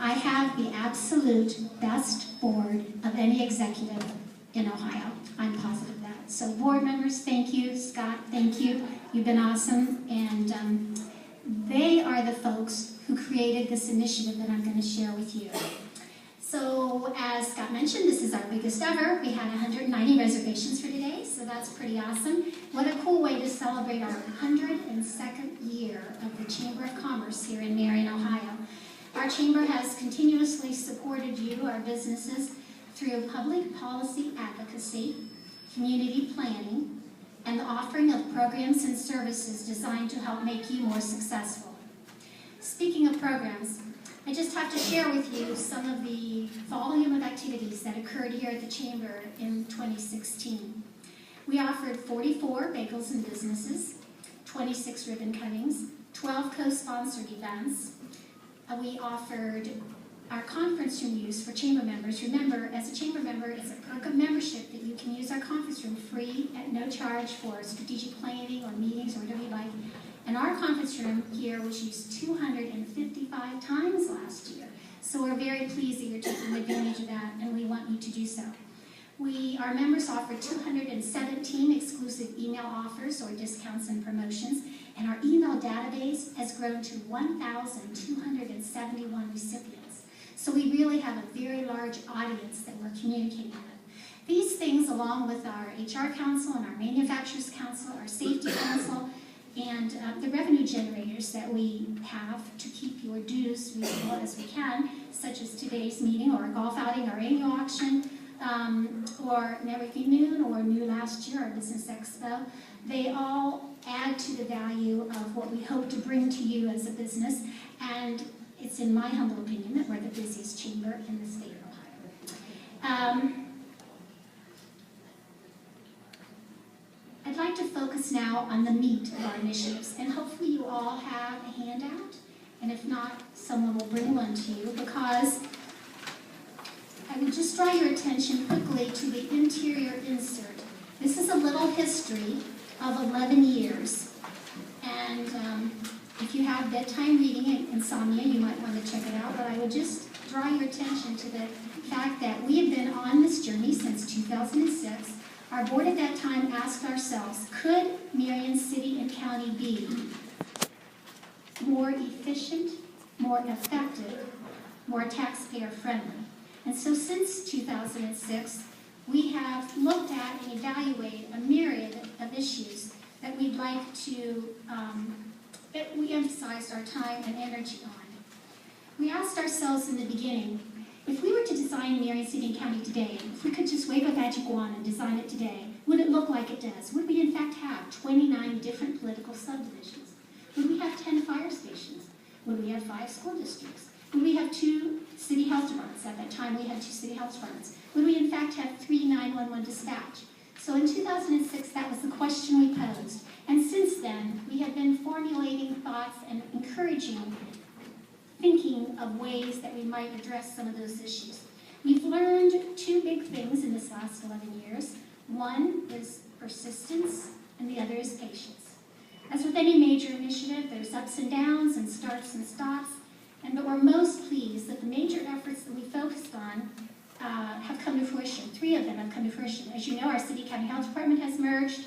I have the absolute best board of any executive in Ohio. I'm positive of that. So board members, thank you. Scott, thank you. You've been awesome. And they are the folks who created this initiative that I'm going to share with you. So as Scott mentioned, this is our biggest ever. We had 190 reservations for today, so that's pretty awesome. What a cool way to celebrate our 102nd year of the Chamber of Commerce here in Marion, Ohio. Our chamber has continuously supported you, our businesses, through public policy advocacy, community planning, and the offering of programs and services designed to help make you more successful. Speaking of programs, I just have to share with you some of the volume of activities that occurred here at the Chamber in 2016. We offered 44 bagels and businesses, 26 ribbon cuttings, 12 co-sponsored events. We offered our conference room use for chamber members. Remember, as a chamber member, it's a perk of membership that you can use our conference room free at no charge for strategic planning or meetings or whatever you like. And our conference room here was used 255 times last year. So we're very pleased that you're taking advantage of that, and we want you to do so. Our members offered 217 exclusive email offers or discounts and promotions, and our email database has grown to 1,271 recipients. So we really have a very large audience that we're communicating with. These things, along with our HR council and our manufacturers council, our safety council, and the revenue generators that we have to keep your dues reasonable as we can, such as today's meeting or a golf outing or annual auction, or Networking Noon, or new last year, our Business Expo, they all add to the value of what we hope to bring to you as a business, and it's in my humble opinion that we're the busiest chamber in the state of Ohio. I'd like to focus now on the meat of our initiatives, and hopefully you all have a handout, and if not, someone will bring one to you, because I would just draw your attention quickly to the interior insert. This is a little history of 11 years, and if you have bedtime reading and insomnia, you might want to check it out, but I would just draw your attention to the fact that we have been on this journey since 2006. Our board at that time asked ourselves, could Marion City and County be more efficient, more effective, more taxpayer friendly? And so since 2006, we have looked at and evaluated a myriad of issues that we'd like to, that we emphasized our time and energy on. We asked ourselves in the beginning, if we were to design Marion City and County today, if we could just wave a magic wand and design it today, would it look like it does? Would we in fact have 29 different political subdivisions? Would we have 10 fire stations? Would we have 5 school districts? Would we have 2 city health departments? At that time we had 2 city health departments. Would we in fact have 3 911 dispatch? So in 2006, that was the question we posed. And since then, we have been formulating thoughts and encouraging thinking of ways that we might address some of those issues. We've learned 2 big things in this last 11 years. One is persistence, and the other is patience. As with any major initiative, there's ups and downs and starts and stops, but we're most pleased that the major efforts that we focused on have come to fruition. 3 of them have come to fruition. As you know, our City County Health Department has merged,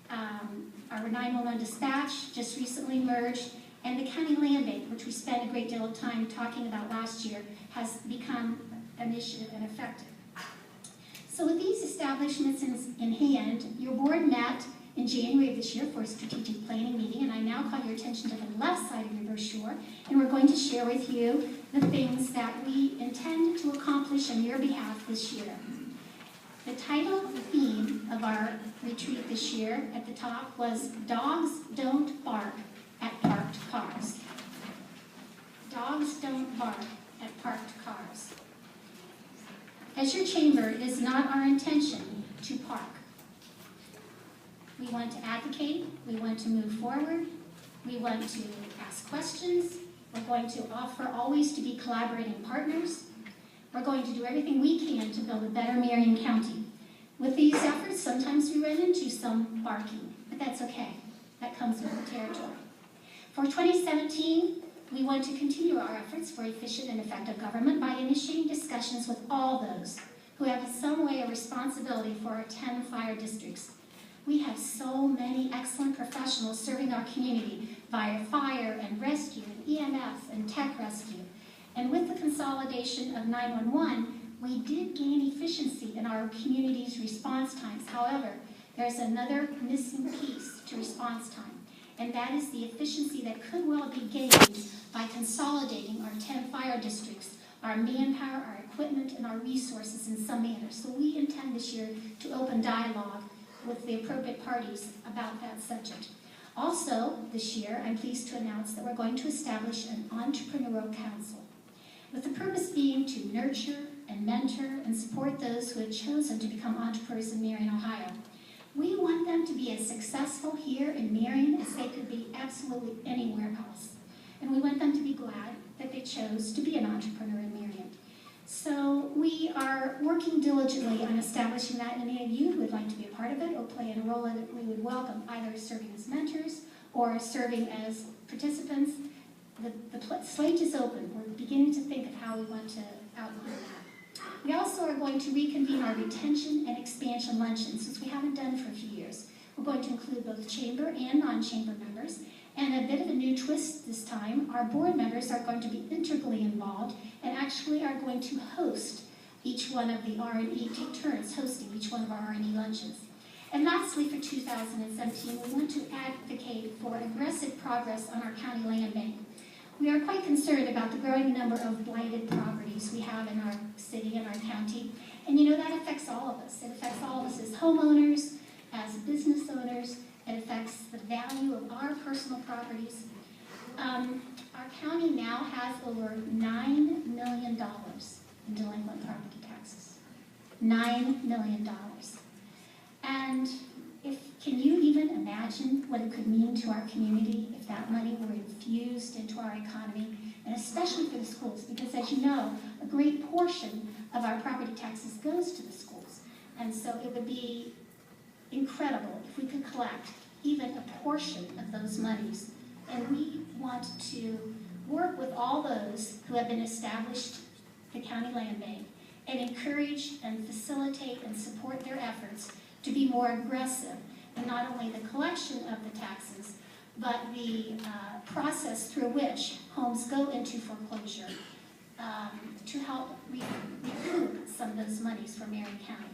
our 911 dispatch just recently merged, and the County Land Bank, which we spent a great deal of time talking about last year, has become initiative and effective. So with these establishments in hand, your board met in January of this year for a strategic planning meeting, and I now call your attention to the left side of your brochure, and we're going to share with you the things that we intend to accomplish on your behalf this year. The title, the theme of our retreat this year at the top was Dogs Don't Bark at Parked Cars. Dogs don't bark at parked cars. As your chamber, it is not our intention to park. We want to advocate, we want to move forward, we want to ask questions, we're going to offer always to be collaborating partners, we're going to do everything we can to build a better Marion County. With these efforts, sometimes we run into some barking, but that's okay. That comes with the territory. For 2017, we want to continue our efforts for efficient and effective government by initiating discussions with all those who have in some way a responsibility for our 10 fire districts. We have so many excellent professionals serving our community via fire and rescue and EMS and tech rescue. And with the consolidation of 911, we did gain efficiency in our community's response times. However, there's another missing piece to response time, and that is the efficiency that could well be gained by consolidating our 10 fire districts, our manpower, our equipment, and our resources in some manner. So we intend this year to open dialogue with the appropriate parties about that subject. Also, this year, I'm pleased to announce that we're going to establish an entrepreneurial council, with the purpose being to nurture and mentor and support those who have chosen to become entrepreneurs in Marion, Ohio. We want them to be as successful here in Marion as they could be absolutely anywhere else. And we want them to be glad that they chose to be an entrepreneur in Marion. So we are working diligently on establishing that, and any of you who would like to be a part of it or play a role in it, we would welcome either serving as mentors or serving as participants. The slate is open. We're beginning to think of how we want to outline that. We also are going to reconvene our retention and expansion luncheon, since we haven't done it for a few years. We're going to include both chamber and non-chamber members, and a bit of a new twist this time. Our board members are going to be integrally involved and actually are going to host each one of the R&E, take turns hosting each one of our R&E luncheons. And lastly, for 2017, we want to advocate for aggressive progress on our county land bank. We are quite concerned about the growing number of blighted properties we have in our city and our county. And you know, that affects all of us. It affects all of us as homeowners, as business owners. It affects the value of our personal properties. Our county now has over $9 million in delinquent property taxes. $9 million. And can you even imagine what it could mean to our community if that money were infused into our economy, and especially for the schools? Because as you know, a great portion of our property taxes goes to the schools. And so it would be incredible if we could collect even a portion of those monies. And we want to work with all those who have been established the county land bank and encourage and facilitate and support their efforts to be more aggressive in not only the collection of the taxes, but the process through which homes go into foreclosure to help recoup some of those monies for Marion County.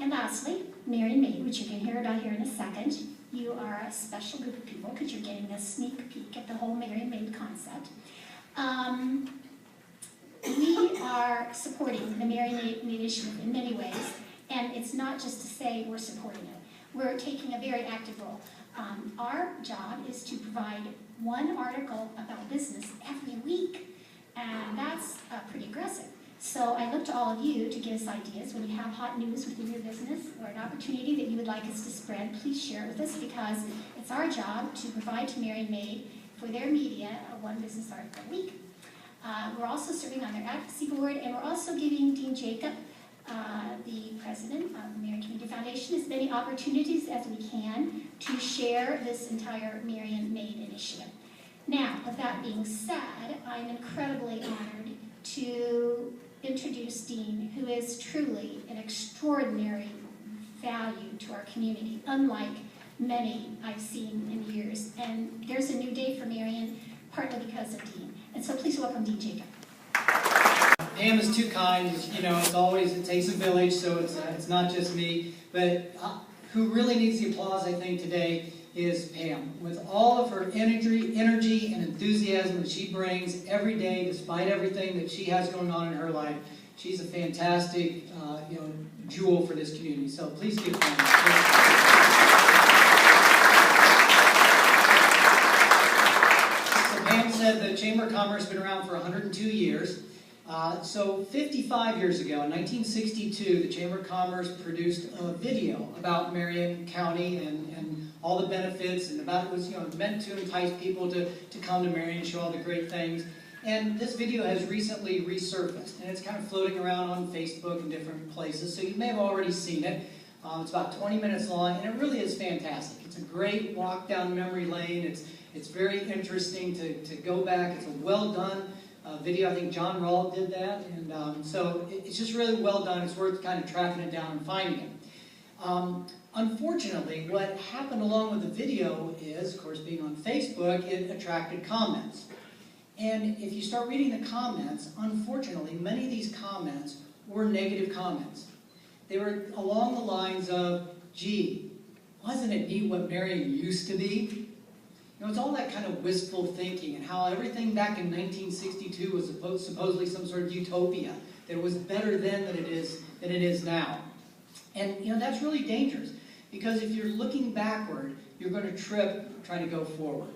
And lastly, MarionMade, which you can hear about here in a second. You are a special group of people because you're getting a sneak peek at the whole MarionMade concept. We are supporting the MarionMade initiative in many ways, and it's not just to say we're supporting it. We're taking a very active role. Our job is to provide one article about business every week, and that's pretty aggressive. So I look to all of you to give us ideas. When you have hot news within your business or an opportunity that you would like us to spread, please share it with us, because it's our job to provide to MarionMade for their media one business article a week. We're also serving on their advocacy board, and we're also giving Dean Jacob, the president of the Marion Community Foundation, as many opportunities as we can to share this entire MarionMade initiative. Now, with that being said, I'm incredibly honored to introduce Dean, who is truly an extraordinary value to our community, unlike many I've seen in years. And there's a new day for Marion, partly because of Dean. And so please welcome Dean Jacob. Pam is too kind. You know, it's always, it takes a village, so it's not just me. But who really needs the applause, I think, today is Pam. With all of her energy and enthusiasm that she brings every day, despite everything that she has going on in her life, she's a fantastic jewel for this community. So please give Pam. So Pam said the Chamber of Commerce has been around for 102 years. So 55 years ago, in 1962, the Chamber of Commerce produced a video about Marion County and all the benefits, and about it was meant to entice people to come to Marion and show all the great things. And this video has recently resurfaced, and it's kind of floating around on Facebook and different places, so you may have already seen it. It's about 20 minutes long, and it really is fantastic. It's a great walk down memory lane. It's very interesting to go back. It's a well done video. I think John Rawl did that, and so it's just really well done. It's worth kind of tracking it down and finding it. Unfortunately, what happened along with the video is, of course, being on Facebook, it attracted comments. And if you start reading the comments, unfortunately, many of these comments were negative comments. They were along the lines of, gee, wasn't it neat what Marion used to be? You know, it's all that kind of wistful thinking and how everything back in 1962 was supposedly some sort of utopia, that it was better then than it is now. And, you know, that's really dangerous, because if you're looking backward, you're going to trip trying to go forward.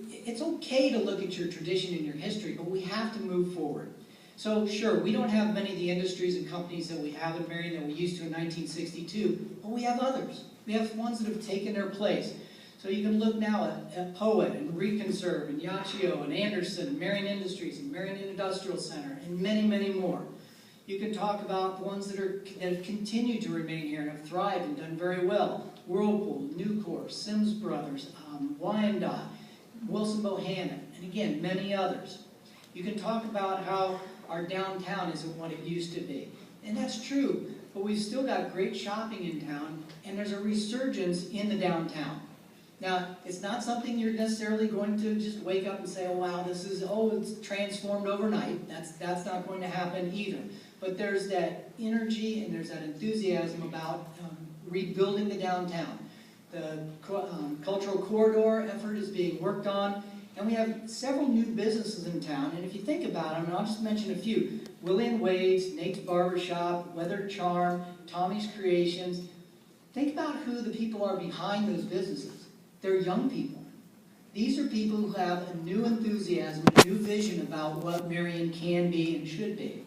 It's okay to look at your tradition and your history, but we have to move forward. So sure, we don't have many of the industries and companies that we have in Marion that we used to in 1962, but we have others. We have ones that have taken their place. So you can look now at Poet and Reconserve and Yachio and Anderson, Marion Industries and Marion Industrial Center, and many, many more. You can talk about the ones that have continued to remain here and have thrived and done very well. Whirlpool, Nucor, Sims Brothers, Wyandotte, Wilson Bohannon, and again, many others. You can talk about how our downtown isn't what it used to be. And that's true, but we've still got great shopping in town, and there's a resurgence in the downtown. Now, it's not something you're necessarily going to just wake up and say, oh wow, it's transformed overnight. That's not going to happen either. But there's that energy and there's that enthusiasm about rebuilding the downtown. The cultural corridor effort is being worked on, and we have several new businesses in town. And if you think about them, and I'll just mention a few: William Wade's, Nate's Barbershop, Weather Charm, Tommy's Creations. Think about who the people are behind those businesses. They're young people. These are people who have a new enthusiasm, a new vision about what Marion can be and should be.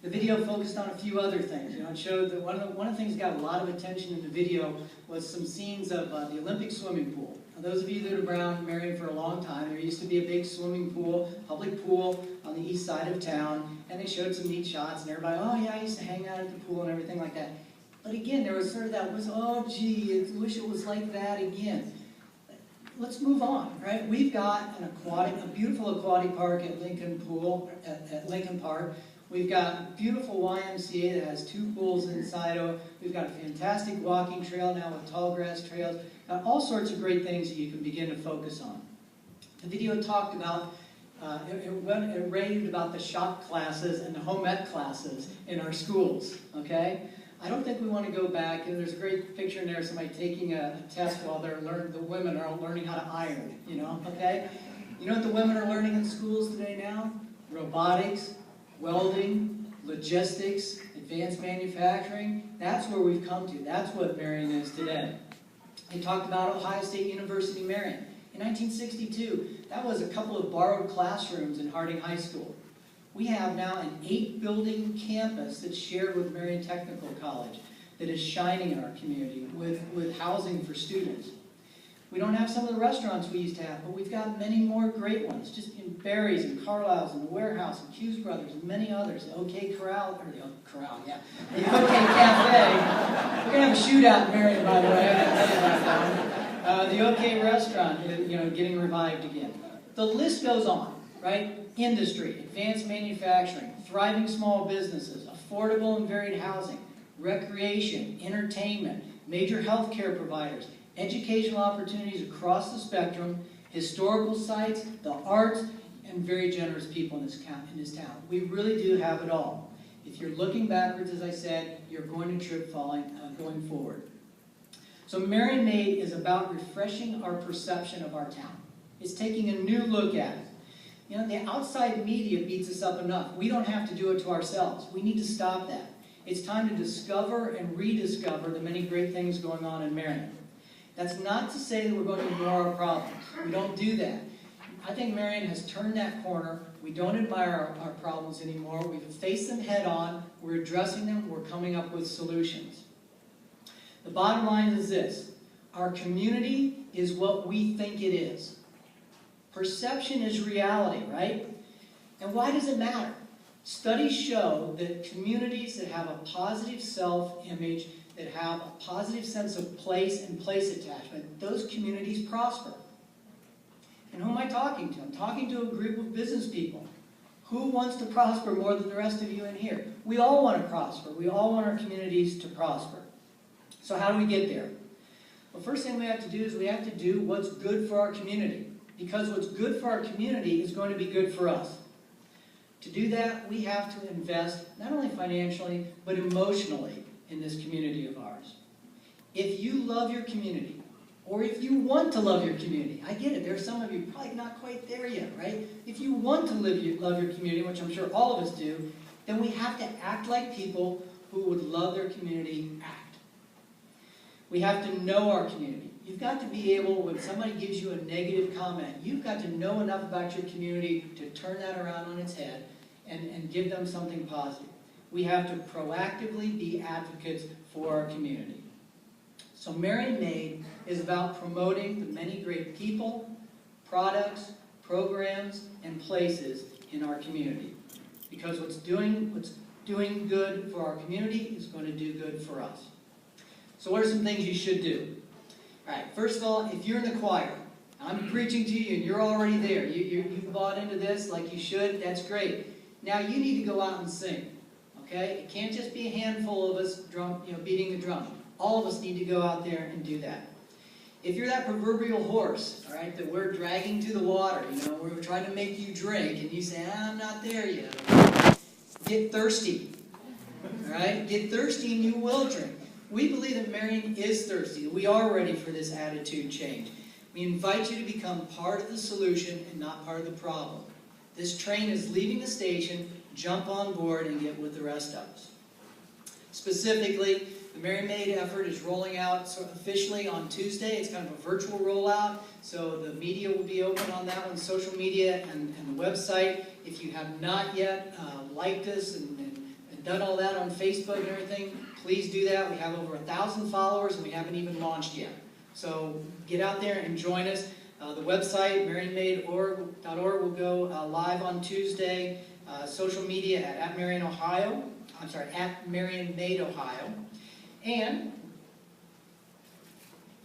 The video focused on a few other things. You know, it showed that one of the things that got a lot of attention in the video was some scenes of the Olympic swimming pool. Now, those of you that have been around Marion for a long time, there used to be a big swimming pool, public pool on the east side of town, and they showed some neat shots, and everybody, oh yeah, I used to hang out at the pool and everything like that. But again, there was sort of that, oh gee, I wish it was like that again. Let's move on, right? We've got a beautiful aquatic park at Lincoln Park. We've got a beautiful YMCA that has 2 pools inside of it. We've got a fantastic walking trail now with tall grass trails. Got all sorts of great things that you can begin to focus on. The video talked about, it raved about the shop classes and the home ec classes in our schools, okay? I don't think we want to go back, and there's a great picture in there of somebody taking a test while the women are learning how to iron, you know, okay? You know what the women are learning in schools today now? Robotics, welding, logistics, advanced manufacturing. That's where we've come to. That's what Marion is today. They talked about Ohio State University Marion. In 1962, that was a couple of borrowed classrooms in Harding High School. We have now an 8-building campus that's shared with Marion Technical College that is shining in our community with housing for students. We don't have some of the restaurants we used to have, but we've got many more great ones, just in Barry's and Carlisle's and the Warehouse and Hughes Brothers and many others. The OK Corral, or the Corral, yeah. The OK Cafe. We're going to have a shootout in Marion, by the way. I got to tell you about that. The OK Restaurant, you know, getting revived again. The list goes on, right? Industry, advanced manufacturing, thriving small businesses, affordable and varied housing, recreation, entertainment, major healthcare providers, educational opportunities across the spectrum, historical sites, the arts, and very generous people in this town. We really do have it all. If you're looking backwards, as I said, you're going to trip going forward. So MarionMade is about refreshing our perception of our town. It's taking a new look at it. You know, the outside media beats us up enough. We don't have to do it to ourselves. We need to stop that. It's time to discover and rediscover the many great things going on in Marion. That's not to say that we're going to ignore our problems. We don't do that. I think Marion has turned that corner. We don't admire our problems anymore. We've faced them head on. We're addressing them. We're coming up with solutions. The bottom line is this: our community is what we think it is. Perception is reality, right? And why does it matter? Studies show that communities that have a positive self-image, that have a positive sense of place and place attachment, those communities prosper. And who am I talking to? I'm talking to a group of business people. Who wants to prosper more than the rest of you in here? We all want to prosper. We all want our communities to prosper. So how do we get there? Well, first thing we have to do is we have to do what's good for our community. Because what's good for our community is going to be good for us. To do that, we have to invest not only financially, but emotionally in this community of ours. If you love your community, or if you want to love your community, I get it, there are some of you probably not quite there yet, right? If you want to love your community, which I'm sure all of us do, then we have to act like people who would love their community act. We have to know our community. You've got to be able, when somebody gives you a negative comment, you've got to know enough about your community to turn that around on its head and give them something positive. We have to proactively be advocates for our community. So MarionMade is about promoting the many great people, products, programs, and places in our community. Because what's doing good for our community is going to do good for us. So what are some things you should do? All right, first of all, if you're in the choir, I'm preaching to you and you're already there. You've bought into this like you should, that's great. Now you need to go out and sing, okay? It can't just be a handful of us beating the drum. All of us need to go out there and do that. If you're that proverbial horse, all right, that we're dragging to the water, we're trying to make you drink, and you say, I'm not there yet. Get thirsty, all right? Get thirsty and you will drink. We believe that Marion is thirsty. We are ready for this attitude change. We invite you to become part of the solution and not part of the problem. This train is leaving the station. Jump on board and get with the rest of us. Specifically, the MarionMade effort is rolling out officially on Tuesday. It's kind of a virtual rollout, so the media will be open on that one, social media and the website. If you have not yet liked us and done all that on Facebook and everything, please do that. We have over 1,000 followers and we haven't even launched yet. So get out there and join us. The website, MarionMade.org, will go live on Tuesday. Social media at MarionMade, Ohio. And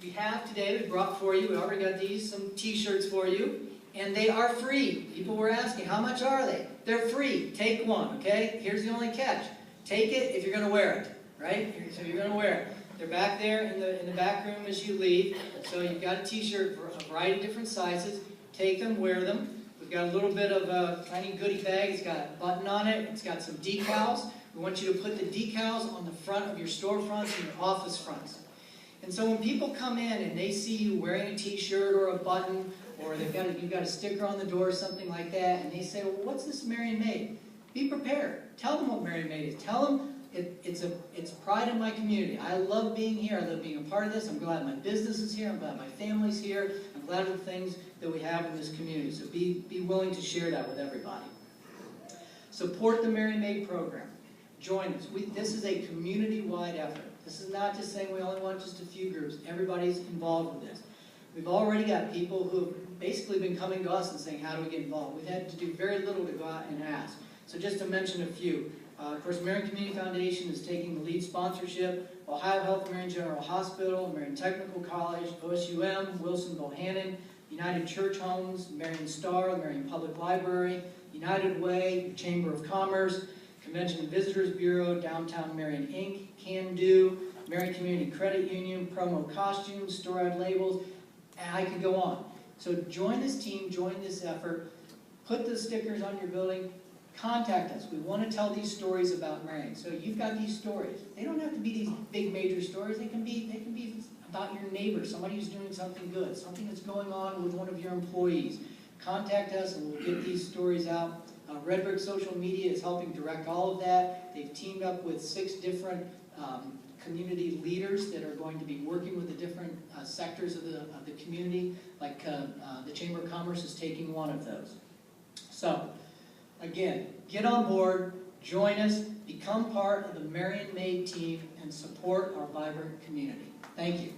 we have today, we brought for you, we already got these, some t-shirts for you, and they are free. People were asking, how much are they? They're free. Take one, okay? Here's the only catch. Take it if you're going to wear it, right? So you're going to wear it. They're back there in the back room as you leave. So you've got a t-shirt for a variety of different sizes. Take them, wear them. We've got a little bit of a tiny goodie bag. It's got a button on it. It's got some decals. We want you to put the decals on the front of your storefronts and your office fronts. And so when people come in and they see you wearing a t-shirt or a button, or you've got a sticker on the door or something like that, and they say, well, what's this MarionMade? Be prepared. Tell them what MarionMade is. Tell them it's pride in my community. I love being here. I love being a part of this. I'm glad my business is here. I'm glad my family's here. I'm glad of the things that we have in this community. So be willing to share that with everybody. Support the MarionMade program. Join us. This is a community-wide effort. This is not just saying we only want just a few groups. Everybody's involved with this. We've already got people who have basically been coming to us and saying, how do we get involved? We've had to do very little to go out and ask. So just to mention a few. Of course, Marion Community Foundation is taking the lead sponsorship. Ohio Health, Marion General Hospital, Marion Technical College, OSUM, Wilson Bohannon, United Church Homes, Marion Star, Marion Public Library, United Way, Chamber of Commerce, Convention and Visitors Bureau, Downtown Marion Inc., Can Do, Marion Community Credit Union, Promo Costumes, Store-Ad Labels, and I could go on. So join this team, join this effort, put the stickers on your building, contact us. We want to tell these stories about Marion. So you've got these stories. They don't have to be these big major stories. They can be about your neighbor, somebody who's doing something good, something that's going on with one of your employees. Contact us and we'll get these stories out. Red Brick Social Media is helping direct all of that. They've teamed up with 6 different community leaders that are going to be working with the different sectors of the community, like the Chamber of Commerce is taking one of those. So, again, get on board, join us, become part of the MarionMade team, and support our vibrant community. Thank you.